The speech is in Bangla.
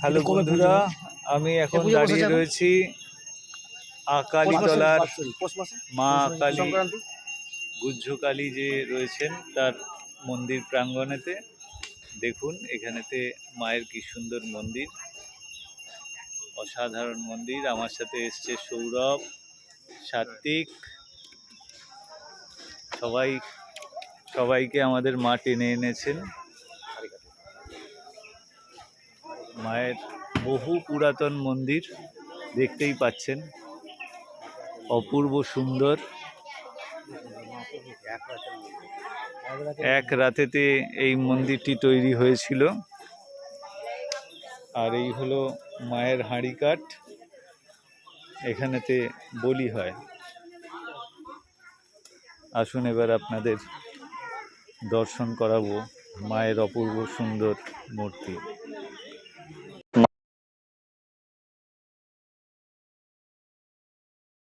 হ্যালো বন্ধুরা, আমি এখন দাঁড়িয়ে রয়েছি আকালীতলার মা কালী গুহ্যকালী যে রয়েছেন তার মন্দির প্রাঙ্গণেতে। দেখুন এখানেতে মায়ের কি সুন্দর মন্দির, অসাধারণ মন্দির। আমার সাথে এসছে সৌরভ, সাত্বিক, সবাইকে আমাদের মা টেনে এনেছেন। মায়ের বহু পুরাতন মন্দির, দেখতেই পাচ্ছেন, অপূর্ব সুন্দর। এক রাতেতে এই মন্দিরটি তৈরি হয়েছিল। আর এই হলো মায়ের হাঁড়ি কাঠ, এখানেতে বলি হয়। আসুন এবার আপনাদের দর্শন করাবো মায়ের অপূর্ব সুন্দর মূর্তি।